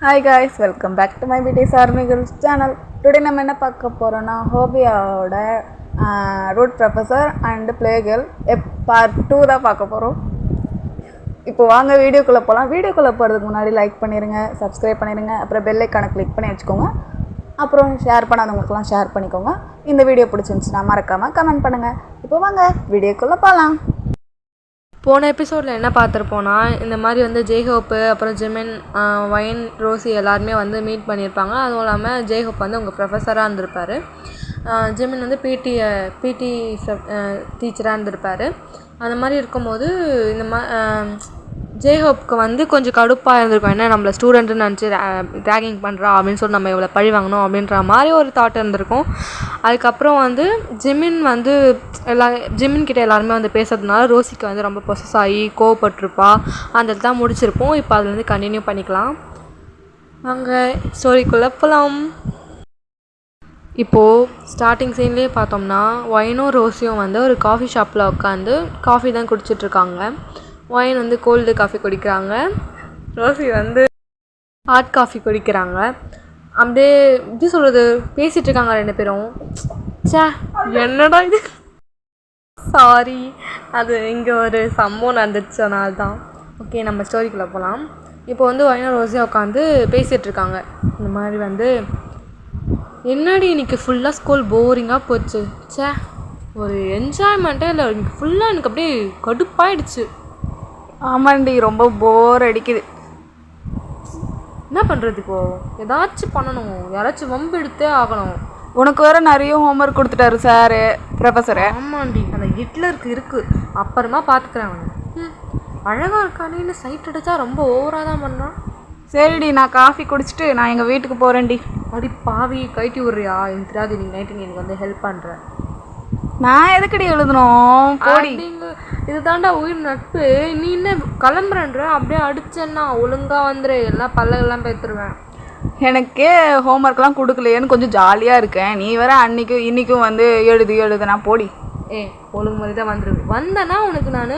Hi guys, welcome back to my BTS Army Girls channel. Today நம்ம என்ன பார்க்க போறோம்னா ஹோபியாவோட root professor and play girl part 2 தான் பார்க்க போறோம். இப்போ வாங்க வீடியோக்குள்ள போலாம். வீடியோக்குள்ள போறதுக்கு முன்னாடி லைக் பண்ணிருங்க, Subscribe பண்ணிருங்க, அப்புறம் பெல் ஐகானை கிளிக் பண்ணி வச்சுக்கோங்க. அப்புறம் ஷேர் பண்ணாதவங்களுக்குலாம் ஷேர் பண்ணிக்கோங்க. இந்த வீடியோ பிடிச்சிருந்துச்சுன்னா மறக்காம கமெண்ட் பண்ணுங்க. இப்போ வாங்க வீடியோக்குள்ள போலாம். போன எபிசோடில் என்ன பார்த்துருப்போன்னா, இந்த மாதிரி வந்து ஜேஹோப்பு, அப்புறம் ஜிமின், வைன், ரோசி எல்லாருமே வந்து மீட் பண்ணியிருப்பாங்க. அதுவும் இல்லாமல் ஜேஹோப் வந்து உங்கள் ப்ரொஃபஸராக இருந்திருப்பார். ஜிமின் வந்து பிடி டீச்சராக இருந்திருப்பார். அந்த மாதிரி இருக்கும்போது இந்த ஜேஹோப்புக்கு வந்து கொஞ்சம் கடுப்பாக இருந்திருக்கும். என்ன நம்மளை ஸ்டூடெண்ட்டுன்னு நினச்சி ரேகிங் பண்ணுறா அப்படின்னு சொல்லி நம்ம இவ்வளோ பழி வாங்கணும் அப்படின்ற மாதிரி ஒரு தாட் இருந்திருக்கும். அதுக்கப்புறம் வந்து ஜிமின் கிட்ட எல்லாருமே வந்து பேசுறதுனால ரோசிக்கு வந்து ரொம்ப பொசஸ் ஆகி கோவப்பட்டிருப்பா. அந்த தான் முடிச்சிருப்போம். இப்போ அதுலேருந்து கண்டினியூ பண்ணிக்கலாம். அங்கே ஸ்டோரிக்குள்ளே போகலாம். இப்போது ஸ்டார்டிங் சீன்லேயே பார்த்தோம்னா வைனும் ரோசியும் வந்து ஒரு காஃபி ஷாப்பில் உட்காந்து காஃபி தான் குடிச்சிட்ருக்காங்க. வைன் வந்து கோல்டு காஃபி குடிக்கிறாங்க, ரோசி வந்து ஹாட் காஃபி குடிக்கிறாங்க. அப்படியே எப்படி சொல்கிறது, பேசிகிட்டு இருக்காங்க ரெண்டு பேரும். என்னடா இது, சாரி, அது இங்கே ஒரு சம்பவம் நடந்துச்சு, அதனால தான். ஓகே, நம்ம ஸ்டோரிக்குள்ளே போகலாம். இப்போ வந்து வைனும் ரோசியாக உட்காந்து பேசிகிட்ருக்காங்க. இந்த மாதிரி வந்து என்னடி இன்னைக்கு ஃபுல்லாக ஸ்கூல் போரிங்காக போச்சு, ஒரு என்ஜாய்மெண்ட்டே இல்லை, இன்னைக்கு ஃபுல்லாக எனக்கு அப்படியே கடுப்பாயிடுச்சு. ஆமாண்டி, ரொம்ப போர் அடிக்குது. என்ன பண்ணுறது, இப்போது ஏதாச்சும் பண்ணணும், யாராச்சும் வம்பு எடுத்தே ஆகணும். உனக்கு வேறு நிறைய ஹோம்ஒர்க் கொடுத்துட்டாரு சார் ப்ரொஃபஸரு. ஆமாண்டி, அந்த ஹிட்லருக்கு இருக்குது, அப்புறமா பார்த்துக்கிறேன். அவன் அழகாக இருக்கானேன்னு சைட் அடித்தா ரொம்ப ஓவராக தான் பண்ணுறான். சரிடி, நான் காஃபி குடிச்சிட்டு நான் எங்கள் வீட்டுக்கு போகிறேன்டி. அப்படி பாவி கைட்டி விட்றியா, எனக்கு தெரியாது, நீ நைட்டு நீ எனக்கு வந்து ஹெல்ப் பண்ணுறேன். நான் எதுக்கடி எழுதணும், போடி. இது தாண்டா உயிர் நட்பு. நீ என்ன கிளம்புறன்ற, அப்படியே அடிச்சேன்னா ஒழுங்காக வந்துரு, எல்லாம் பல்லெல்லாம் பேத்துருவேன். எனக்கே ஹோம்ஒர்க்லாம் கொடுக்கலையேன்னு கொஞ்சம் ஜாலியாக இருக்கேன். நீ வேற இன்றைக்கும் வந்து எழுதுனா போடி. ஒழுங்கு மாதிரி தான் வந்துடுவேன். வந்தேன்னா உனக்கு நான்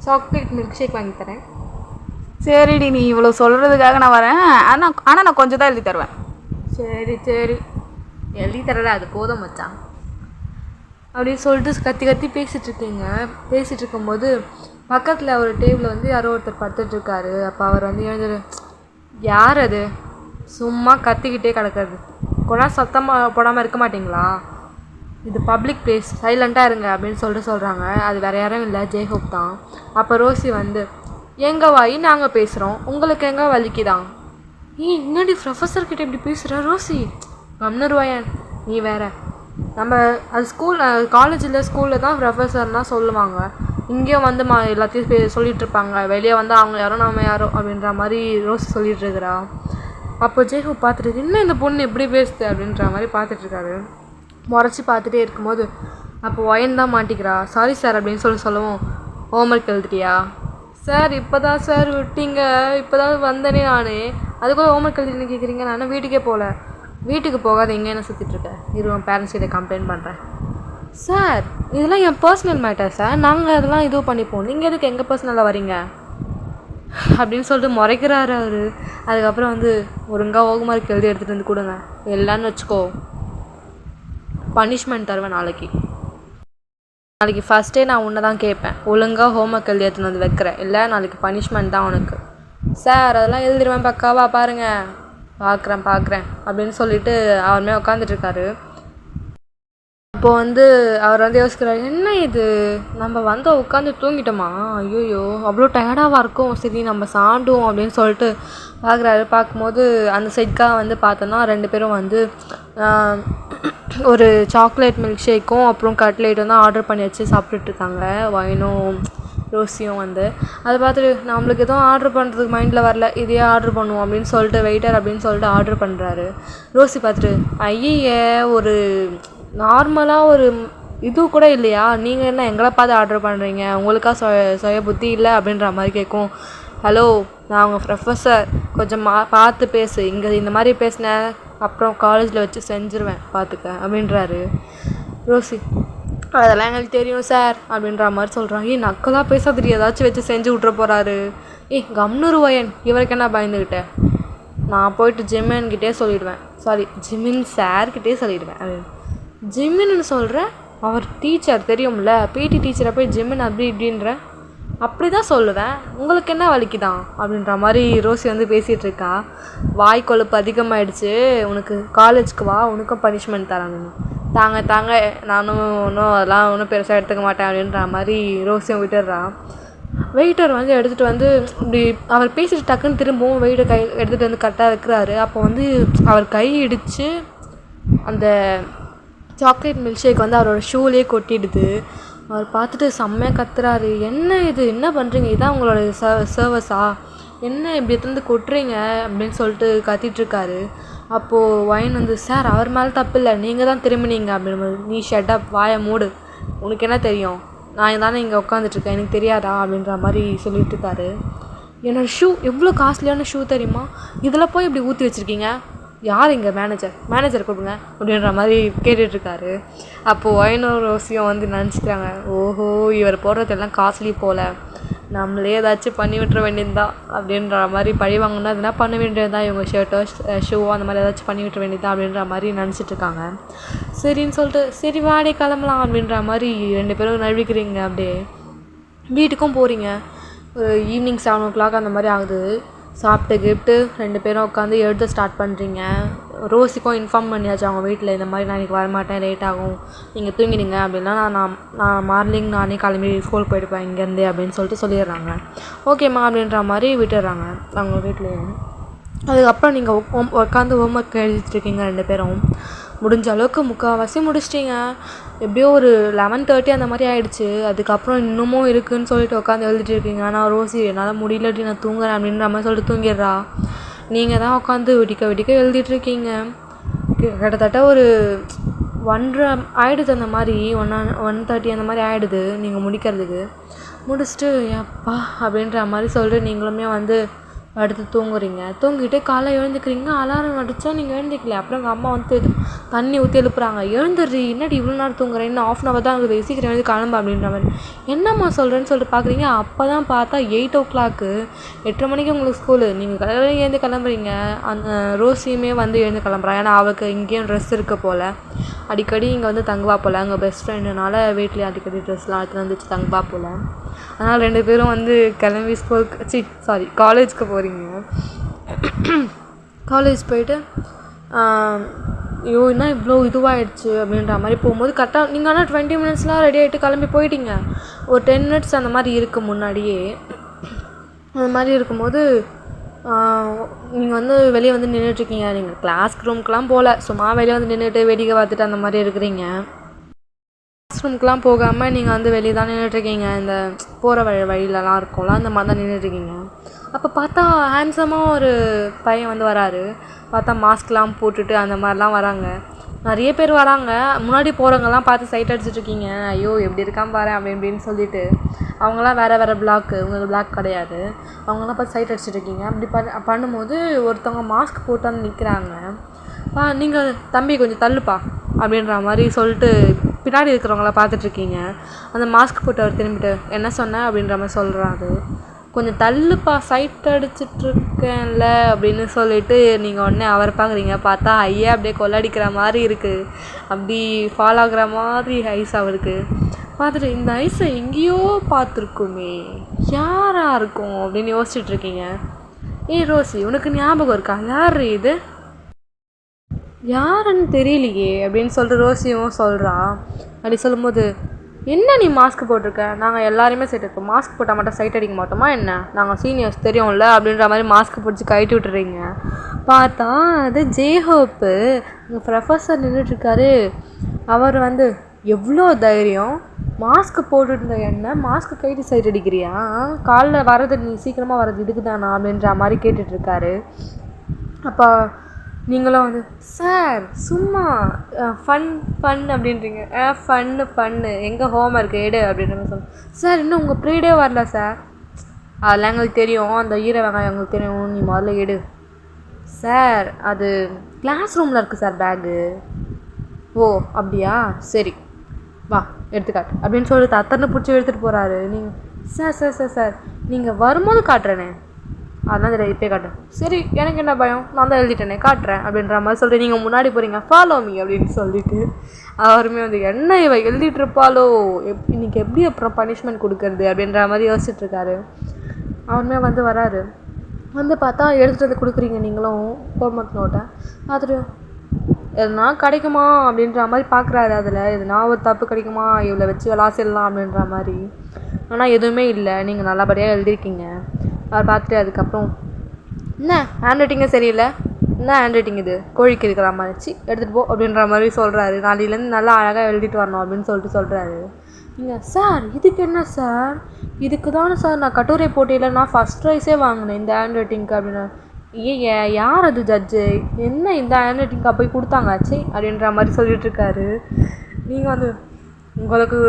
சாக்லேட் மில்க் ஷேக் வாங்கி தரேன். சரிடி, நீ இவ்வளோ சொல்கிறதுக்காக நான் வரேன். ஆனால் நான் கொஞ்சம் தான் எழுதி தருவேன். சரி எழுதி தரல, அது போதும் மச்சான் அப்படின்னு சொல்லிட்டு கத்தி பேசிகிட்டு இருக்கும்போது பக்கத்தில் ஒரு டேபிளில் வந்து யாரோ ஒருத்தர் படுத்துட்ருக்காரு. அப்போ அவர் வந்து எழுந்துரு, யார் அது சும்மா கத்திக்கிட்டே கிடக்கிறது, கொஞ்சம் சத்தமாக போடாமல் இருக்க மாட்டிங்களா, இது பப்ளிக் பிளேஸ், சைலண்ட்டாக இருங்க அப்படின்னு சொல்கிறாங்க. அது வேறு யாரும் இல்லை, ஜேஹோப் தான். அப்போ ரோசி வந்து, எங்கள் வாய் நாங்கள் பேசுகிறோம், உங்களுக்கு எங்கே வலிக்குதான். இன்னடி ப்ரொஃபஸர்கிட்ட இப்படி பேசுகிற ரோசி, கம்னருவாயன் நீ வேற. நம்ம அது ஸ்கூலில் தான் ப்ரொஃபஸர்னால் சொல்லுவாங்க. இங்கேயும் வந்து எல்லாத்தையும் சொல்லிகிட்ருப்பாங்க. வெளியே வந்து அவங்க யாரோ நம்ம யாரோ அப்படின்ற மாதிரி ரோசி சொல்லிகிட்ருக்குறா. அப்போ ஜேஹோப் பார்த்துட்டு, என்ன இந்த பொண்ணு எப்படி பேசுது அப்படின்ற மாதிரி பார்த்துட்ருக்காரு. முறைச்சி பார்த்துட்டே இருக்கும்போது அப்போ ஒயன் தான் மாட்டிக்கிறா. சாரி சார் அப்படின்னு சொல்லவும், ஹோம்ஒர்க் எழுதிட்டியா சார்? இப்போ தான் சார் விட்டீங்க, இப்போ தான் வந்தேனே நான், அதுக்குள்ளே ஹோம்ஒர்க் எழுதிட்டுன்னு கேட்குறீங்க. நான் வீட்டுக்கே போகல. வீட்டுக்கு போகாத எங்கே என்ன சுற்றிட்டுருக்கேன், இருவன் பேரண்ட்ஸ் கிட்ட கம்ப்ளைண்ட் பண்ணுறேன். சார் இதெல்லாம் என் பர்சனல் மேட்டர் சார், நாங்கள் அதெல்லாம் இதுவும் பண்ணிப்போம், நீங்கள் எதுக்கு எங்கள் பர்சனலாக வரீங்க அப்படின்னு சொல்லிட்டு முறைக்கிறாரு அவர். அதுக்கப்புறம் வந்து ஒழுங்காக ஹோம்ஒர்க் எழுதி எடுத்துகிட்டு வந்து கொடுங்க, இல்லைன்னு வச்சுக்கோ பனிஷ்மெண்ட் தருவேன். நாளைக்கு ஃபஸ்ட்டே நான் உன்னை தான் கேட்பேன், ஒழுங்காக ஹோம்ஒர்க் எழுதி எடுத்துகிட்டு வந்து வைக்கிறேன், இல்லை நாளைக்கு பனிஷ்மெண்ட் தான் உனக்கு. சார் அதெல்லாம் எழுதிடுவேன், பக்காவா பாருங்கள், பார்க்குறேன் அப்படின்னு சொல்லிட்டு அவருமே உட்காந்துட்ருக்காரு. அப்போது வந்து அவர் வந்து யோசிக்கிறாரு, என்ன இது நம்ம வந்து உட்காந்து தூங்கிட்டோமா, ஐயோ அவ்வளோ டயர்டாக இருக்கும், சரி நம்ம சாப்பிடுவோம் அப்படின்னு சொல்லிட்டு பார்க்கும்போது அந்த சைட்காக வந்து பார்த்தோன்னா ரெண்டு பேரும் வந்து ஒரு சாக்லேட் மில்க் ஷேக்கும் அப்புறம் கட்லேட்டும் தான் ஆர்டர் பண்ணி வச்சு சாப்பிட்டுட்ருக்காங்க. வைனும் ரோசியும் வந்து அதை பார்த்துட்டு, நம்மளுக்கு எதுவும் ஆர்டர் பண்ணுறதுக்கு மைண்டில் வரல, இதையே ஆர்டர் பண்ணுவோம் அப்படின்னு சொல்லிட்டு வெயிட்டர் அப்படின்னு சொல்லிட்டு ஆர்டர் பண்ணுறாரு. ரோசி பார்த்துட்டு, ஐயே ஒரு நார்மலாக ஒரு இது கூட இல்லையா, நீங்கள் என்ன எங்களை பார்த்து ஆர்டர் பண்ணுறீங்க, உங்களுக்கா சுய புத்தி இல்லை அப்படின்ற மாதிரி கேட்கும். ஹலோ, நான் உங்கள் ப்ரொஃபஸர், கொஞ்சம் பார்த்து பேசு, இங்கே இந்த மாதிரி பேசினேன் அப்புறம் காலேஜில் வச்சு செஞ்சுருவேன் பார்த்துக்க அப்படின்றாரு. ரோசி, அதெல்லாம் எங்களுக்கு தெரியும் சார் அப்படின்ற மாதிரி சொல்கிறாங்க. நக்கலாக பேசாதிரி, ஏதாச்சும் வச்சு செஞ்சு விட்ற போகிறாரு. கம்னூர் வயன் இவருக்கு என்ன பயந்துக்கிட்டேன், நான் போயிட்டு ஜிமின்கிட்டே சொல்லிடுவேன், சாரி ஜிமின் சார்கிட்டே சொல்லிடுவேன் அப்படின்னு. ஜிமின்னு சொல்கிற, அவர் டீச்சர் தெரியும்ல, பிடி டீச்சரை போய் ஜிமின் அப்படி இப்படின்ற, அப்படி தான் சொல்லுவேன், உங்களுக்கு என்ன வலிக்குதான் அப்படின்ற மாதிரி ரோசி வந்து பேசிகிட்டு இருக்கா. வாய் கொழுப்பு அதிகமாகிடுச்சு உனக்கு, காலேஜுக்கு வா உனக்கும் பனிஷ்மெண்ட் தராங்க, தாங்க நானும் அதெல்லாம் ஒன்றும் பெருசாக எடுத்துக்க மாட்டேன் அப்படின்ற மாதிரி ரோசியும் விட்டுடுறான். வெயிட்டர் வந்து எடுத்துகிட்டு வந்து இப்படி அவர் பேசிட்டு டக்குன்னு திரும்பவும் வெயிட்டர் கை எடுத்துகிட்டு வந்து கரெக்டாக வைக்கிறாரு. அப்போ வந்து அவர் கை இடித்து அந்த சாக்லேட் மில்க் ஷேக் வந்து அவரோட ஷூலேயே கொட்டிடுது. அவர் பார்த்துட்டு செம்மையாக கத்துறாரு, என்ன இது, என்ன பண்ணுறீங்க, இதான் உங்களோட சர்வஸா, என்ன இப்படி எடுத்து கொட்டுறீங்க அப்படின்னு சொல்லிட்டு கத்திட்டுருக்காரு. அப்போது ஒயின் வந்து, சார் அவர் மேலே தப்பு இல்லை, நீங்கள் தான் திரும்பினீங்க அப்படின்னு. நீ ஷட் அப், வாயை மூடு, உனக்கு என்ன தெரியும், நான் தானே இங்கே உட்காந்துட்ருக்கேன், எனக்கு தெரியாதா அப்படின்ற மாதிரி சொல்லிட்டு இருக்காரு. என்னோடய ஷூ எவ்வளோ காஸ்ட்லியான ஷூ தெரியுமா, இதில் போய் இப்படி ஊற்றி வச்சுருக்கீங்க, யார் இங்கே மேனேஜர் கொடுங்க அப்படின்ற மாதிரி கேட்டுட்ருக்காரு. அப்போது ஒயினும் ரோசியும் வந்து நினச்சிக்கிறாங்க, ஓஹோ இவர் போடுறதெல்லாம் காஸ்ட்லி போல், நம்மளே ஏதாச்சும் பண்ணி விட்டுற வேண்டியதுதான் அப்படின்ற மாதிரி, பழி வாங்கினா எதுனா பண்ண வேண்டியது தான், இவங்க ஷர்ட்டோ ஷூவோ அந்த மாதிரி ஏதாச்சும் பண்ணி விட்டுற வேண்டியதுதான் அப்படின்ற மாதிரி நினச்சிட்ருக்காங்க. சரின்னு சொல்லிட்டு சரி வாடகை கிளம்பலாம் அப்படின்ற மாதிரி 2 பேரும் நழுவிக்கிறீங்க. அப்படியே வீட்டுக்கும் போகிறீங்க. ஒரு ஈவினிங் 7 o'clock அந்த மாதிரி ஆகுது. சாப்பிட்டு கிஃப்ட்டு 2 பேரும் உட்காந்து எழுத ஸ்டார்ட் பண்ணுறீங்க. ரோசிக்கும் இன்ஃபார்ம் பண்ணியாச்சு அவங்க வீட்டில், இந்த மாதிரி நான் இன்றைக்கி வரமாட்டேன், லேட் ஆகும், நீங்கள் தூங்கிடுங்க அப்படின்னா நான் மார்னிங் நானே கிளம்பி ஸ்கூல் போயிட்டுப்பேன் இங்கேருந்தே அப்படின்னு சொல்லிட்டு சொல்லிடுறாங்க. ஓகேம்மா அப்படின்ற மாதிரி விட்டுடுறாங்க அவங்க வீட்லேயே. அதுக்கப்புறம் நீங்கள் உட்காந்து ஹோம்ஒர்க் எழுதிட்டுருக்கீங்க 2 பேரும். முடிஞ்ச அளவுக்கு முக்கால்வாசி முடிச்சிட்டிங்க. எப்படியோ ஒரு 11:30 அந்த மாதிரி ஆகிடுச்சு. அதுக்கப்புறம் இன்னமும் இருக்குதுன்னு சொல்லிட்டு உட்காந்து எழுதிட்டு இருக்கீங்க. ஆனால் ரோசி என்னால் முடியலட்டி நான் தூங்குறேன் அப்படின்ற மாதிரி சொல்லிட்டு தூங்கிடுறா. நீங்கள் தான் உட்காந்து வெடிக்க எழுதிட்டுருக்கீங்க. கிட்டத்தட்ட ஒரு 1:30 ஆகிடுது, அந்த மாதிரி 1:30 அந்த மாதிரி ஆகிடுது நீங்கள் முடிக்கிறதுக்கு. முடிச்சுட்டு அப்பா அப்படின்ற மாதிரி சொல்லிட்டு நீங்களுமே வந்து அடுத்து தூங்குறீங்க. தூங்கிட்டு காலை எழுந்துக்கிறீங்க. அலாரம் அடித்தா நீங்கள் எழுந்திக்கல. அப்புறம் எங்கள் அம்மா வந்து தண்ணி ஊற்றி எழுப்புறாங்க, எழுந்துடுறி, என்னடி இவ்வளோ நேரம் தூங்குறேன், இன்னும் 1/2 hour தான் இருக்குது, சீக்கிரம் எழுந்து கிளம்பு அப்படின்ற மாதிரி. என்னம்மா சொல்கிறேன்னு சொல்லிட்டு பார்க்குறீங்க. அப்போ தான் பார்த்தா 8 o'clock, 8:30 மணிக்கு உங்களுக்கு ஸ்கூலு. நீங்கள் கடவுளையும் எழுந்து கிளம்புறீங்க. அந்த ரோசியுமே வந்து எழுந்து கிளம்புறா. ஏன்னா அவளுக்கு இங்கேயும் ட்ரெஸ் இருக்க போல், அடிக்கடி இங்கே வந்து தங்குவா போல். அங்கே பெஸ்ட் ஃப்ரெண்டுனால வீட்லேயே அடிக்கடி ட்ரெஸ்லாம் எடுத்துகிட்டு வந்துச்சு தங்குவா போல். அதனால் 2 பேரும் வந்து கிளம்பி காலேஜுக்கு போகிறீங்க. காலேஜ் போயிட்டு ஐயோ என்ன இவ்வளோ இதுவாகிடுச்சு அப்படின்ற மாதிரி போகும்போது கரெக்டாக நீங்கள் ஆனால் 20 minutesலாம் ரெடி ஆகிட்டு கிளம்பி போயிட்டீங்க. ஒரு 10 minutes அந்த மாதிரி இருக்குது முன்னாடியே. அந்த மாதிரி இருக்கும்போது நீங்கள் வந்து வெளியே வந்து நின்றுட்டுருக்கீங்க. நீங்கள் கிளாஸ் ரூம்க்கெலாம் போகல, சும்மா வெளியே வந்து நின்றுட்டு வேடிக்கை பார்த்துட்டு அந்த மாதிரி இருக்கிறீங்க. கிளாஸ் ரூம்க்கெலாம் போகாமல் நீங்கள் வந்து வெளியே தான் நின்றுட்டுருக்கீங்க. இந்த போகிற வழியிலலாம் இருக்கும்ல, அந்த மாதிரி தான் நின்றுட்டுருக்கீங்க. அப்போ பார்த்தா ஹேண்ட்ஸமாக ஒரு பையன் வந்து வராரு. பார்த்தா மாஸ்க்லாம் போட்டுட்டு அந்த மாதிரிலாம் வராங்க. நிறைய பேர் வராங்க. முன்னாடி போகிறவங்கலாம் பார்த்து சைட் அடிச்சிட்ருக்கீங்க. ஐயோ எப்படி இருக்கான் பாரு அப்படி இப்படின்னு சொல்லிட்டு. அவங்களாம் வேறு பிளாக்கு, உங்களுக்கு பிளாக் கிடையாது. அவங்களாம் பார்த்து சைட் அடிச்சிட்ருக்கீங்க. அப்படி பண்ணும்போது ஒருத்தவங்க மாஸ்க் போட்டு வந்து நிற்கிறாங்க. நீங்கள் தம்பி கொஞ்சம் தள்ளுப்பா அப்படின்ற மாதிரி சொல்லிட்டு பின்னாடி இருக்கிறவங்கள பார்த்துட்ருக்கீங்க. அந்த மாஸ்க் போட்டு அவர் திரும்பிட்டு என்ன சொன்னேன் அப்படின்ற மாதிரி சொல்கிறாரு. கொஞ்சம் தள்ளுப்பா, சைட் அடிச்சிட்ருக்கேன்ல அப்படின்னு சொல்லிட்டு நீங்கள் உடனே அவரை பார்க்குறீங்க. பார்த்தா ஐயா அப்படியே கொள்ளடிக்கிற மாதிரி இருக்குது, அப்படி ஃபால் ஆகுற மாதிரி ஐஸ் அவருக்கு. பார்த்துட்டு இந்த ஐஸை எங்கேயோ பார்த்துருக்குமே, யாராக இருக்கும் அப்படின்னு யோசிச்சுட்ருக்கீங்க. ரோசி உனக்கு ஞாபகம் இருக்கா, யார் இது, யாருன்னு தெரியலையே அப்படின்னு சொல்லிட்டு ரோசியும் சொல்கிறா. அப்படி சொல்லும்போது என்ன நீ மாஸ்க் போட்டிருக்க, நாங்கள் எல்லாருமே சைட் அடிப்போம், மாஸ்க் போட்டால் மட்டும் சைட் அடிக்க மாட்டோமா என்ன, நாங்கள் சீனியர்ஸ் தெரியும்ல அப்படின்ற மாதிரி மாஸ்க் பிடிச்சி கழட்டி விட்டுறீங்க. பார்த்தா அது ஜேஹோப்பு, உங்கள் ப்ரொஃபஸர் நின்றுட்டுருக்காரு. அவர் வந்து எவ்வளோ தைரியம், மாஸ்க் போட்டுருந்த என்ன மாஸ்க்கு கழட்டி சைட் அடிக்கிறியா, காலைல வர்றது நீ சீக்கிரமாக வர்றது இதுக்கு தானா அப்படின்ற மாதிரி கேட்டுட்ருக்காரு. அப்போ நீங்களும் வந்து சார் சும்மா ஃபன் அப்படின்றீங்க. ஃபன்னு எங்கே ஹோம்ஒர்க் எடு அப்படின்ற சொல்லுங்கள். சார் இன்னும் உங்கள் ப்ரீடே வரல சார், அதெல்லாம் எங்களுக்கு தெரியும், அந்த ஈர வெங்காயம் எங்களுக்கு தெரியும், நீ முதல்ல எடு. சார் அது கிளாஸ் ரூமில் இருக்குது சார் பேகு. ஓ அப்படியா, சரி வா எடுத்துக்காட்டு அப்படின்னு சொல்லிட்டு அத்தனை பிடிச்சி எடுத்துகிட்டு போகிறாரு. நீங்கள் சார் நீங்கள் வரும்போது காட்டுறேனே, அதெல்லாம் தெரியல, இப்போ காட்டுறேன். சரி, எனக்கு என்ன பயம், நான் தான் எழுதிட்டேனே, காட்டுறேன் அப்படின்ற மாதிரி சொல்லிட்டு நீங்கள் முன்னாடி போகிறீங்க, ஃபாலோ மீ அப்படின்னு சொல்லிட்டு அவருமே வந்து என்ன இவ எழுதிட்டு இருப்பாளோ, இன்னைக்கு எப்படி அப்புறம் பனிஷ்மெண்ட் கொடுக்கறது அப்படின்ற மாதிரி யோசிச்சுட்டு இருக்காரு. அவருமே வந்து வராரு. வந்து பார்த்தா எடுத்துகிட்டு வந்து கொடுக்குறீங்க நீங்களும் ஹோம்ஒர்க் நோட்டை. பார்த்துட்டு எதுனா கிடைக்குமா அப்படின்ற மாதிரி பார்க்குறாரு. அதில் எதுனா ஒரு தப்பு கிடைக்குமா, இவ்வளோ வச்சு விளாசிடலாம் அப்படின்ற மாதிரி. ஆனால் எதுவுமே இல்லை, நீங்கள் நல்லபடியாக எழுதியிருக்கீங்க. அவர் பார்த்துட்டு அதுக்கப்புறம் என்ன ஹேண்ட் ரைட்டிங்கே சரியில்லை, என்ன ஹேண்ட் ரைட்டிங் இது, கோழிக்கு இருக்கிற மாதிரிச்சு எடுத்துகிட்டு போ அப்படின்ற மாதிரி சொல்கிறாரு. நாளையிலேருந்து நல்லா அழகாக எழுதிட்டு வரணும் அப்படின்னு சொல்கிறாரு. நீங்கள் சார் இதுக்கு என்ன சார், இதுக்கு தானே சார் நான் கட்டுரை போட்டியில் நான் ஃபஸ்ட் ப்ரைஸே வாங்கினேன் இந்த ஹேண்ட் ரைட்டிங்க்கு அப்படின்னு. யார் அது ஜட்ஜு, என்ன இந்த ஹேண்ட் ரைட்டிங்காக போய் கொடுத்தாங்காச்சு அப்படின்ற மாதிரி சொல்லிகிட்ருக்காரு. நீங்கள் வந்து உங்களுக்கு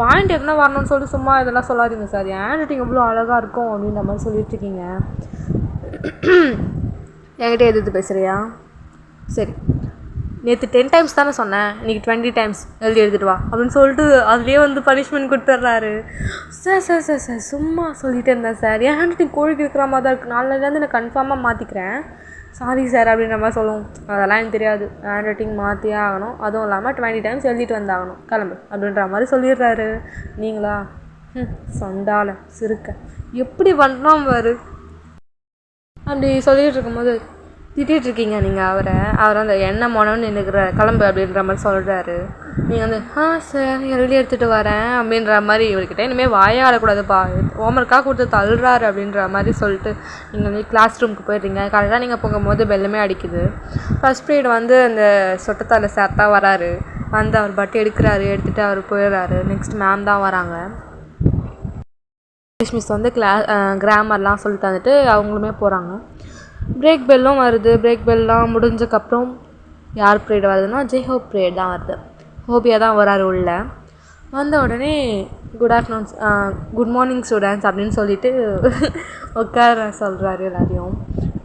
பாயிண்ட் எதுனா வரணும்னு சொல்லிட்டு சும்மா இதெல்லாம் சொல்லாதீங்க சார், என் ஹேண்ட் ரைட்டிங் எவ்வளோ அழகாக இருக்கும் அப்படின்ற மாதிரி சொல்லிகிட்ருக்கீங்க. என்கிட்ட எதிர்த்து பேசுகிறியா? சரி, நேற்று 10 டைம்ஸ் தானே சொன்னேன், இன்றைக்கி 20 டைம்ஸ் எழுதி எடுத்துகிட்டு வா அப்படின்னு சொல்லிட்டு அதுலேயே வந்து பனிஷ்மெண்ட் கொடுத்துட்றாரு. சார் சும்மா சொல்லிகிட்டே இருந்தேன் சார், என் ஹேண்ட் ரைட்டிங் கோழிக்கு இருக்கிற மாதிரி தான் இருக்குது, நாளையிலேருந்து நான் கன்ஃபார்மாக மாற்றிக்கிறேன், சாரி சார் அப்படின்ற மாதிரி சொல்லுவோம். அதெல்லாம் எனக்கு தெரியாது, ஹேண்ட் ரைட்டிங் மாற்றியே ஆகணும், அதுவும் இல்லாமல் 20 டைம்ஸ் எழுதிட்டு வந்தாகணும், கிளம்பு அப்படின்ற மாதிரி சொல்லிடுறாரு. நீங்களா சண்டால சிறுக்க எப்படி பண்ணுறோம் பாரு அப்படி சொல்லிகிட்டு இருக்கும்போது திட்டிகிட்ருக்கீங்க நீங்கள் அவரை அந்த எண்ணெய் மோனன்னு நின்றுக்கிற கிளம்பு அப்படின்ற மாதிரி சொல்கிறாரு. நீங்கள் வந்து சார் எழுதி எடுத்துகிட்டு வரேன் அப்படின்ற மாதிரி இவர்கிட்ட இனிமேல் வாயே ஆடக்கூடாதுப்பா, ஹோம்ஒர்க்காக கொடுத்து தள்ளுறாரு அப்படின்ற மாதிரி சொல்லிட்டு நீங்கள் வந்து கிளாஸ் ரூமுக்கு போயிடுறீங்க. காலையில் நீங்கள் போகும்போது பெல்லுமே அடிக்குது. ஃபஸ்ட் பீரியட் வந்து அந்த சொட்டத்தால் சேர்த்தா வராரு, வந்து அவர் பட்டு எடுக்கிறாரு, எடுத்துகிட்டு அவர் போயிடுறாரு. நெக்ஸ்ட் மேம் தான் வராங்க. மிஸ் வந்து கிராமர்லாம் சொல்லி தந்துட்டு அவங்களுமே போகிறாங்க. பிரேக் பெல்லும் வருது. பிரேக் பெல்லாம் முடிஞ்சக்கப்புறம் யார் ப்ரீயட் வருதுன்னா ஜெய்ஹோப் ப்ரீயட் தான் வருது. ஹோபியா தான் வராரு உள்ள. வந்த உடனே குட் மார்னிங் ஸ்டூடெண்ட்ஸ் அப்படின்னு சொல்லிட்டு உட்கார சொல்கிறாரு எல்லாரையும்.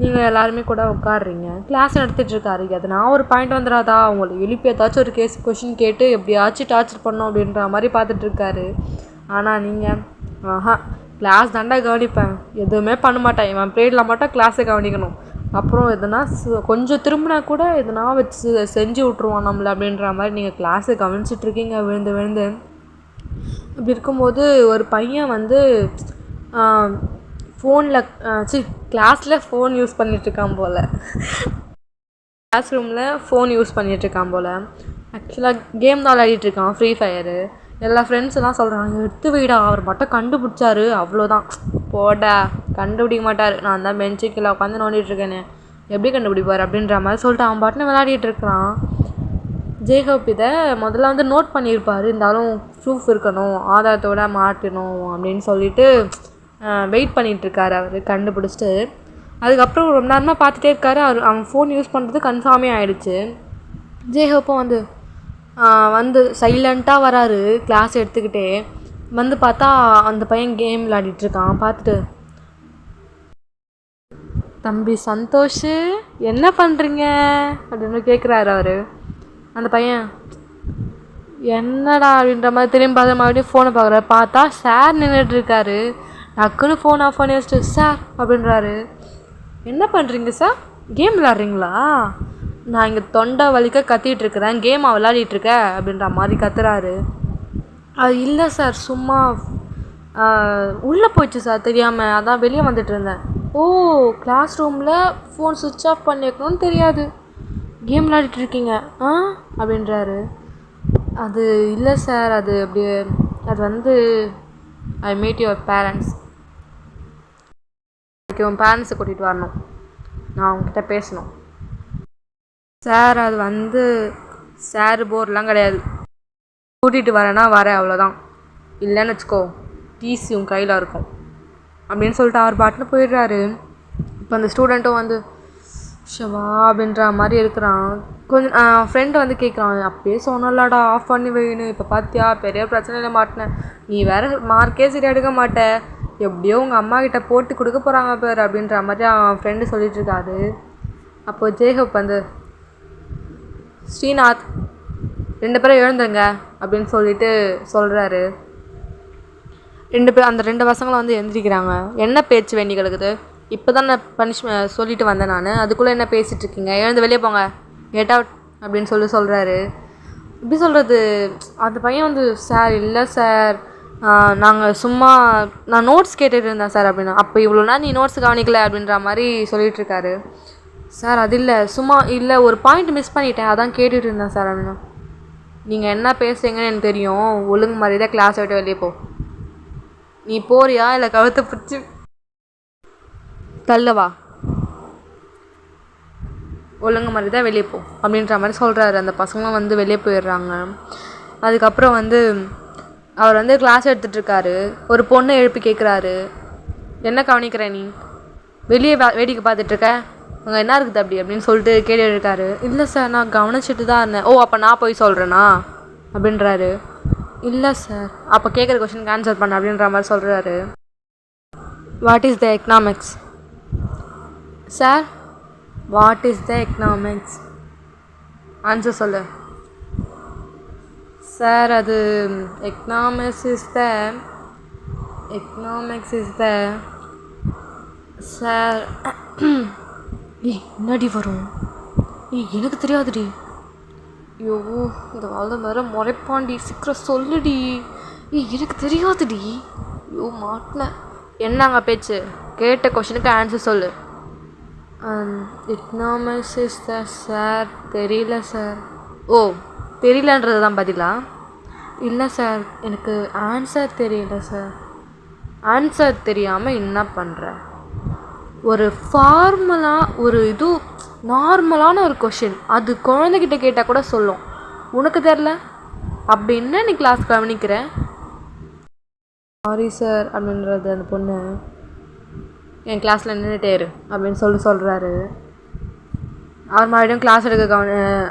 நீங்கள் எல்லாருமே கூட உட்காடுறீங்க. கிளாஸ் நடத்திட்டுருக்காரு. எதனா ஒரு பாயிண்ட் வந்துடாதா, அவங்களை எழுப்பி ஏதாச்சும் ஒரு கொஷின் கேட்டு எப்படியாச்சும் டார்ச்சர் பண்ணோம் அப்படின்ற மாதிரி பார்த்துட்ருக்காரு. ஆனால் நீங்கள் கிளாஸ் தாண்டா கவனிப்பேன், எதுவுமே பண்ண மாட்டேன், இவன் ப்ரீயடில் மட்டும் கிளாஸை கவனிக்கணும், அப்புறம் எதுனா கொஞ்சம் திரும்பினா கூட எதுனா வச்சு செஞ்சு விட்ருவான் நம்மளை அப்படின்ற மாதிரி நீங்கள் கிளாஸை கவனிச்சிட்ருக்கீங்க விழுந்து விழுந்து. அப்படி இருக்கும்போது ஒரு பையன் வந்து ஃபோனில் கிளாஸில் ஃபோன் யூஸ் பண்ணிகிட்ருக்கான் போல், கிளாஸ் ரூமில் ஃபோன் யூஸ் பண்ணிகிட்ருக்கான் போல். ஆக்சுவலாக கேம் தான் விளையாடிட்டுருக்கான், ஃப்ரீ ஃபயரு. எல்லா ஃப்ரெண்ட்ஸ் எல்லாம் சொல்கிறாங்க எடுத்து வைடா, அவர் மட்டும் கண்டுபிடிச்சாரு அவ்வளோதான், போடா கண்டுபிடிக்க மாட்டார், நான் தான் பெஞ்சு கீழே உட்காந்து நோண்டிகிட்ருக்கேனே, எப்படி கண்டுபிடிப்பார் அப்படின்ற மாதிரி சொல்லிட்டு அவன் பாட்டுன்னு விளையாடிட்டு இருக்கிறான். ஜெய்ஹோப் இதை முதல்ல வந்து நோட் பண்ணியிருப்பார், இருந்தாலும் ப்ரூஃப் இருக்கணும், ஆதாரத்தோடு மாட்டணும் அப்படின்னு சொல்லிட்டு வெயிட் பண்ணிகிட்ருக்காரு அவர் கண்டுபிடிச்சிட்டு. அதுக்கப்புறம் ரொம்ப நேரமாக பார்த்துட்டே இருக்காரு. அவன் ஃபோன் யூஸ் பண்ணுறது கன்ஃபார்மே ஆகிடுச்சு. ஜெய்ஹோப்பும் வந்து சைலண்ட்டாக வராரு கிளாஸ் எடுத்துக்கிட்டே. வந்து பார்த்தா அந்த பையன் கேம் விளையாடிட்டுருக்கான். பார்த்துட்டு தம்பி சந்தோஷ் என்ன பண்ணுறீங்க அப்படின்னு கேட்குறாரு அவர். அந்த பையன் என்னடா அப்படின்ற மாதிரி திரும்பி பார்த்து மறுபடியும் ஃபோனை பார்க்குறாரு. பார்த்தா சார் நின்றுட்டுருக்காரு. டக்குன்னு ஃபோன் ஆஃப் பண்ணி வச்சுட்டு சார் அப்படின்றாரு. என்ன பண்ணுறீங்க சார், கேம் விளாட்றீங்களா, நான் இங்கே தொண்டை வலிக்க கத்திகிட்ருக்குறேன், கேமாக விளையாடிட்டுருக்க அப்படின்ற மாதிரி கத்துறாரு. அது இல்லை சார், சும்மா உள்ளே போயிடுச்சு சார் தெரியாமல், அதான் வெளியே வந்துட்டு இருந்தேன். ஓ, கிளாஸ் ரூமில் ஃபோன் சுவிட்ச் ஆஃப் பண்ணி வைக்கணும்னு தெரியாது, கேம் விளையாடிட்டுருக்கீங்க அப்படின்றாரு. அது இல்லை சார், அது அப்படியே அது வந்து ஐ மீட் யுவர் பேரண்ட்ஸ், உன் பேரண்ட்ஸை கூட்டிகிட்டு வரணும், நான் அவங்ககிட்ட பேசணும். சார் அது வந்து சார் போர்டெலாம் கிடையாது, கூட்டிகிட்டு வரேன்னா வரேன் அவ்வளோதான், இல்லைன்னு வச்சுக்கோ டிசி உன் கையில் இருக்கும் அப்படின்னு சொல்லிட்டு அவர் பாட்டுன்னு போயிடுறாரு. இப்போ அந்த ஸ்டூடெண்ட்டும் வந்து ஷவா அப்படின்ற மாதிரி இருக்கிறான். கொஞ்சம் ஃப்ரெண்டு வந்து கேட்குறான், அப்பயே சொன்னலாடா ஆஃப் பண்ணி வைன்னு, இப்போ பார்த்தியா பெரிய பிரச்சனையில் மாட்டினேன், நீ வேறு மார்க்கே சரி எடுக்க மாட்டேன், எப்படியோ உங்கள் அம்மா கிட்ட போட்டு கொடுக்க போகிறாங்க பேர் அப்படின்ற மாதிரி அவன் ஃப்ரெண்டு சொல்லிகிட்ருக்காரு. அப்போது ஜெய்ஹோப் வந்து ஸ்ரீநாத் 2 பேரும் எழுந்துங்க அப்படின்னு சொல்லிட்டு சொல்கிறாரு. அந்த 2 பசங்களும் வந்து எந்திரிக்கிறாங்க. என்ன பேச்சு வேண்டி கிடக்குது? இப்போ தான் நான் பனிஷ்மெண்ட் சொல்லிட்டு வந்தேன் நான். அதுக்குள்ளே என்ன பேசிகிட்டு இருக்கீங்க? எழுந்து வெளியே போங்க, கெட் அவுட் அப்படின்னு சொல்கிறாரு. எப்படி சொல்கிறது, அந்த பையன் வந்து சார் இல்லை சார், நாங்கள் சும்மா நான் நோட்ஸ் கேட்டுட்டு இருந்தேன் சார் அப்படின்னா. அப்போ இவ்வளோ நாள் நீ நோட்ஸ் கவனிக்கல அப்படின்ற மாதிரி சொல்லிகிட்ருக்காரு. சார் அது இல்லை, சும்மா இல்லை ஒரு பாயிண்ட் மிஸ் பண்ணிட்டேன், அதான் கேட்டுட்டு இருந்தேன் சார் அப்படின்னா. நீங்கள் என்ன பேசுறீங்கன்னு எனக்கு தெரியும், ஒழுங்கு மாதிரி தான் கிளாஸை விட்டு வெளியே போ. நீ போறியா இல்லை கழுத்தை பிடிச்சி தள்ளவா? ஒழுங்கு மாதிரி தான் வெளியே போ அப்படின்ற மாதிரி சொல்கிறாரு. அந்த பசங்களும் வந்து வெளியே போயிடுறாங்க. அதுக்கப்புறம் வந்து அவர் வந்து கிளாஸ் எடுத்துகிட்ருக்காரு. ஒரு பொண்ணை எழுப்பி கேட்குறாரு, என்ன கவனிக்கிற நீ? வெளியே வேடிக்கை பார்த்துட்ருக்க, அங்கே என்ன இருக்குது அப்படின்னு சொல்லிட்டு கேட்டுருக்காரு. இல்லை சார் நான் கவனிச்சுட்டு தான் இருந்தேன். ஓ அப்போ நான் போய் சொல்கிறேனா அப்படின்றாரு. இல்லை சார், அப்போ கேட்குற கொஷனுக்கு ஆன்சர் பண்ண அப்படின்ற மாதிரி சொல்கிறாரு. What is the economics? Sir what is the economics? Answer சொல்லு. சார் அது எக்கனாமிக்ஸ் இஸ் த சார் என்னடி வரும்? எனக்கு தெரியாதுடி. ஐயோ இந்த வாழ்ந்த வேற முறைப்பாண்டி, சீக்கிரம் சொல்லுடி. எனக்கு தெரியாதுடி. ஐயோ மாட்டினேன். என்னங்க பேச்சு? கேட்ட கொஷனுக்கு ஆன்சர் சொல்லு. எக்கனாமிக்ஸ் இஸ் த சார் தெரியல சார். ஓ தெரியலன்றது தான் பதிலா? இல்லை சார் எனக்கு ஆன்சர் தெரியல சார். ஆன்சர் தெரியாமல் என்ன பண்ணுற? ஒரு ஒரு நார்மலான ஒரு கொஷின், அது குழந்தைகிட்ட கேட்டால் கூட சொல்லும், உனக்கு தெரில அப்படின்னா நீ கிளாஸ் கவனிக்கிற. சாரி சார் அப்படின்றது அந்த பொண்ணு. என் கிளாஸில் நின்றுட்டே இரு அப்படின்னு சொல்கிறாரு. அவர் மறுபடியும் கிளாஸ்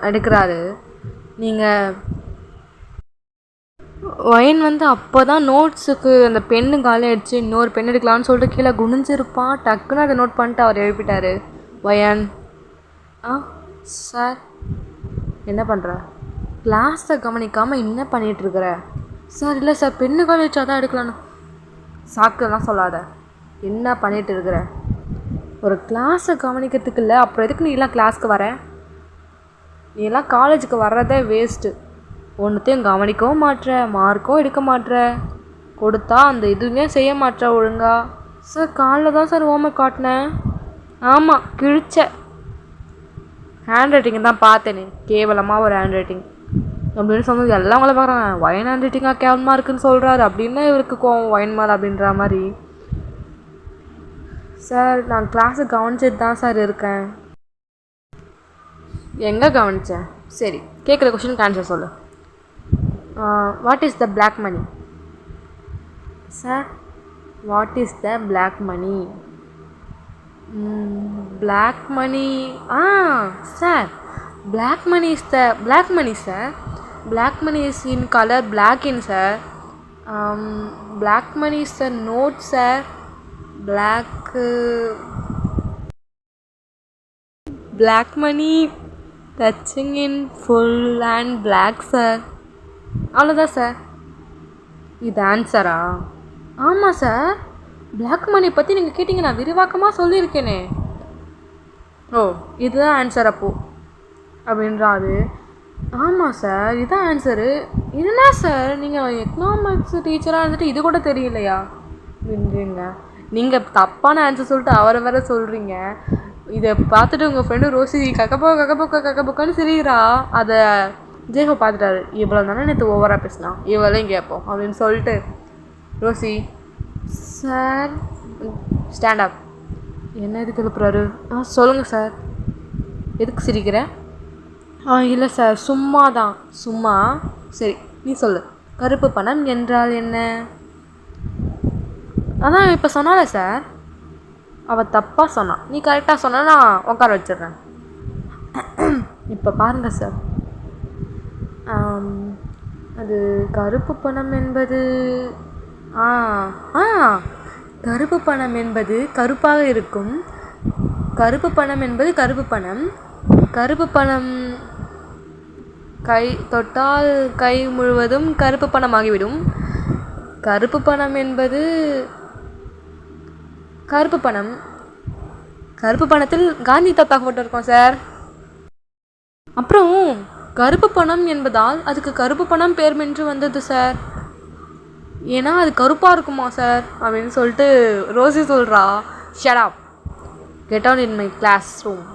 எடுக்கிறாரு. நீங்கள் ஒயன் வந்து அப்போ தான் நோட்ஸுக்கு அந்த பெண்ணு காலி ஆகிடுச்சு, இன்னொரு பெண் எடுக்கலான்னு சொல்லிட்டு கீழே குனிஞ்சிருப்பான். டக்குன்னு அதை நோட் பண்ணிட்டு அவர் எழுப்பிட்டார். ஒயன் சார் என்ன பண்ணுற? கிளாஸை கவனிக்காமல் என்ன பண்ணிகிட்ருக்குற? சார் இல்லை சார் பெண்ணு காலி வச்சா தான் எடுக்கலான்னு. சாக்குலாம் சொல்லாத, என்ன பண்ணிகிட்டு இருக்கிற? ஒரு கிளாஸை கவனிக்கிறதுக்கு இல்லை, அப்புறம் எதுக்கு நீ எல்லாம் கிளாஸ்க்கு வர? நீ எல்லாம் காலேஜுக்கு வர்றதே வேஸ்ட்டு. ஒன்றுத்தையும் கவனிக்கவும் மாட்டுற, மார்க்கும் எடுக்க மாட்டுற, கொடுத்தா அந்த இதுவுமே செய்ய மாட்டுற ஒழுங்கா. சார் காலைல தான் சார் ஹோம்ஒர்க் காட்டினேன். ஆமாம் கிழிச்ச ஹேண்ட் ரைட்டிங் தான் பார்த்தேனே, கேவலமாக ஒரு ஹேண்ட் ரைட்டிங் அப்படின்னு சொன்னது எல்லாம் உங்களை பார்க்குறாங்க. ஒயன் ஹேண்ட் ரைட்டிங்காக கேவலமாக இருக்குன்னு சொல்கிறாரு அப்படின்னு இவருக்கு கோவம், ஒயன் மேலே அப்படின்ற மாதிரி. சார் நான் கிளாஸுக்கு கவனிச்சிட்டு தான் சார் இருக்கேன். எங்கே கவனித்தேன்? சரி கேட்குற கொஷனுக்கு ஆன்சர் சொல்லு. What is the black money? Sir what is the black money? Black money sir black money is the black money sir. Black money is in colour black in sir. Black money is the note sir. Black money touching in full and black sir. அவ்வளோதான் சார். இது ஆன்சரா? ஆமாம் sir, black மணி பற்றி நீங்கள் கேட்டிங்க, நான் விரிவாக்கமாக சொல்லியிருக்கேனே. ஓ இதுதான் ஆன்சர் அப்போ அப்படின்றாரு. ஆமாம் சார் இதுதான் ஆன்சரு. என்ன சார் நீங்கள் எக்கனாமிக்ஸ் டீச்சராக இருந்துட்டு இது கூட தெரியலையா அப்படின்றீங்க. நீங்கள் தப்பான ஆன்சர் சொல்லிட்டு அவரை வேற சொல்கிறீங்க. இதை பார்த்துட்டு உங்கள் ஃப்ரெண்டு ரோசி கக்கன்னு சிரிக்கிறா. அதை ஜேஹோ பார்த்துட்டாரு. இவ்வளோ தானே நேற்று ஓவராக பேசினா, இவளையும் கேட்போம் அப்படின்னு சொல்லிட்டு, ரோசி சார் ஸ்டாண்ட் அப். என்ன எதுக்கு எழுப்புறாரு? சொல்லுங்கள் சார். எதுக்கு சிரிக்கிற? இல்லை சார் சும்மா தான். சும்மா? சரி நீ சொல்லு. கருப்பு பணம் என்றால் என்ன? அதான் இப்போ சொன்னால சார். அவள் தப்பாக சொன்னான், நீ கரெக்டாக சொன்னா நான் உட்கார வச்சிடுறேன். இப்போ பாருங்கள் சார், அது கருப்பு பணம் என்பது கருப்பு பணம் என்பது கருப்பாக இருக்கும். கருப்பு பணம் என்பது கருப்பு பணம். கருப்பு பணம் கை தொட்டால் கை முழுவதும் கருப்பு பணமாகிவிடும். கருப்பு பணம் என்பது கருப்பு பணம். கருப்பு பணத்தில் காந்தி தாத்தா ஃபோட்டோ இருக்கும் சார். அப்புறம் கருப்பு பணம் என்பதால் அதுக்கு கருப்பு பணம் பேர் என்று வந்தது சார். ஏன்னா அது கருப்பாக இருக்குமா சார் அப்படின்னு சொல்லிட்டு ரோசி சொல்கிறா. Shut up, get out in my classroom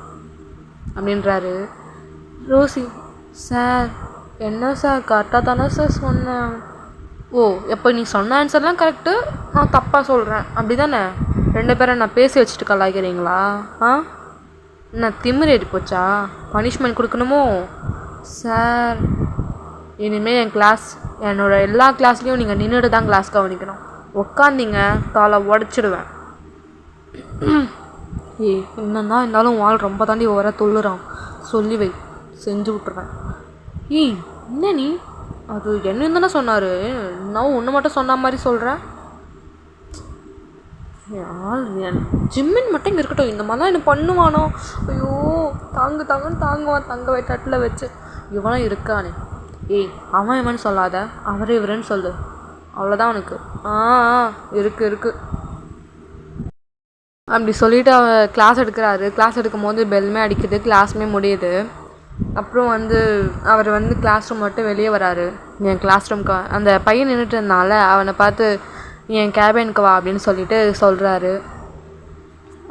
அப்படின்றாரு. ரோசி, சார் என்ன சார் கரெக்டாக தானே சார் சொன்னேன். ஓ, எப்போ நீ சொன்ன ஆன்சர்லாம் கரெக்டு, நான் தப்பாக சொல்கிறேன் அப்படி தானே? 2 பேரை நான் பேசி வச்சுட்டு கலாய்க்கிறீங்களா? நான் திமிரேறி போச்சா? பனிஷ்மெண்ட் கொடுக்கணுமோ? சார் இனிமேல் என்னோட எல்லா கிளாஸ்லேயும் நீங்கள் நின்றுட்டு தான் கிளாஸ் கவனிக்கணும். உட்காந்திங்க காலை உடச்சிடுவேன். இன்னும் தான் இருந்தாலும் வாழ் ரொம்ப தாண்டி வர தொல்லுறான். சொல்லி வை, செஞ்சு விட்டுருவேன். என்ன நீ அது என்ன தானே சொன்னார், நான் ஒன்று மட்டும் சொன்ன மாதிரி சொல்கிறேன். ஜிம்மின் மட்டும் இங்கே இருக்கட்டும், இந்த மாதிரிலாம் என்ன பண்ணுவானோ? ஐயோ, தாங்குன்னு தாங்குவான் தங்க வை தட்டில் வச்சு. இவனும் இருக்கானே. அவன் இவன் சொல்லாத, அவரே இவருன்னு சொல்லு, அவ்வளோதான் உனக்கு. இருக்கு அப்படி சொல்லிவிட்டு அவர் கிளாஸ் எடுக்கிறாரு. கிளாஸ் எடுக்கும் போது பெல்மே அடிக்குது, கிளாஸுமே முடியுது. அப்புறம் அவர் கிளாஸ் ரூம் மட்டும் வெளியே வராரு. என் கிளாஸ் ரூம்க்கு அந்த பையன் நின்றுட்டு இருந்தால அவனை பார்த்து என் கேபினுக்கு வா அப்படின்னு சொல்லிட்டு சொல்கிறாரு.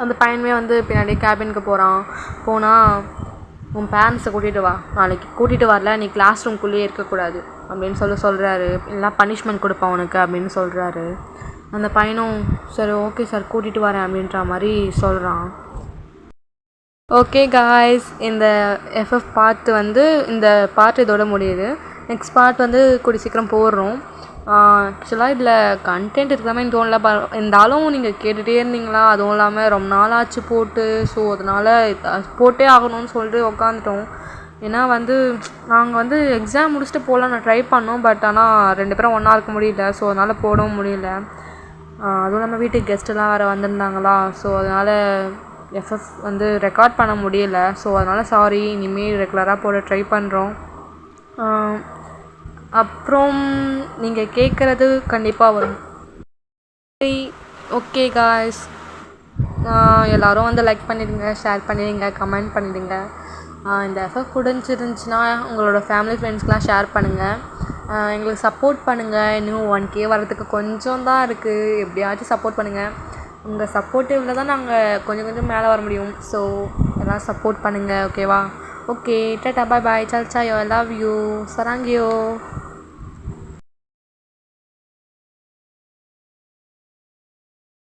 அந்த பையனுமே பின்னாடி கேபினுக்கு போனால் உன் பேரண்ட்ஸை கூட்டிகிட்டு வா, நாளைக்கு கூட்டிகிட்டு வரல நீ கிளாஸ் ரூம்குள்ளேயே இருக்கக்கூடாது அப்படின்னு சொல்கிறாரு. இல்லைனா பனிஷ்மெண்ட் கொடுப்பான் உனக்கு அப்படின்னு சொல்கிறாரு. அந்த பையனும் சரி ஓகே சார் கூட்டிகிட்டு வரேன் அப்படின்ற மாதிரி சொல்கிறான். ஓகே காய்ஸ், இந்த எஃப்எஃப் பார்ட் இந்த பார்ட் இதோட முடியுது. நெக்ஸ்ட் பார்ட் கூடி சீக்கிரம் போடுறோம். ஆக்சுவலாக இதில் கண்டென்ட் இருக்கிறாமல் தோணல. இருந்தாலும் நீங்கள் கேட்டுகிட்டே இருந்தீங்களா, அதுவும் இல்லாமல் ரொம்ப நாள் ஆச்சு போட்டு. ஸோ அதனால் போட்டே ஆகணும்னு சொல்லிட்டு உக்காந்துட்டோம். ஏன்னா நாங்கள் எக்ஸாம் முடிச்சுட்டு போகலாம் நான் ட்ரை பண்ணோம். பட் ஆனால் 2 பேரும் ஒன்றா இருக்க முடியல. ஸோ அதனால் போடவும் முடியல. அதுவும் நம்ம வீட்டுக்கு கெஸ்ட்டெல்லாம் வேறு வந்திருந்தாங்களா. ஸோ அதனால் எஃப்எஃப் ரெக்கார்ட் பண்ண முடியல. ஸோ அதனால் சாரி, இனிமேல் ரெகுலராக போட ட்ரை பண்ணுறோம். அப்புறம் நீங்கள் கேட்குறது கண்டிப்பாக வரும். ஓகே காய்ஸ், எல்லோரும் லைக் பண்ணிடுங்க, ஷேர் பண்ணிடுங்க, கமெண்ட் பண்ணிடுங்க. இந்த எஃப்எஃப் பிடிச்சிருந்துச்சின்னா உங்களோட ஃபேமிலி ஃப்ரெண்ட்ஸ்க்கெலாம் ஷேர் பண்ணுங்கள். எங்களுக்கு சப்போர்ட் பண்ணுங்கள். இன்னும் 1K வரதுக்கு கொஞ்சம் தான் இருக்குது. எப்படியாச்சும் சப்போர்ட் பண்ணுங்கள். உங்கள் சப்போர்ட்டிவில் தான் நாங்கள் கொஞ்சம் மேலே வர முடியும். ஸோ எல்லாம் சப்போர்ட் பண்ணுங்கள், ஓகேவா? ஓகே, டாடா, பாய் பாய், சல்ச்சா, யோ, ஐ லவ் யூ, சராங்கியோ.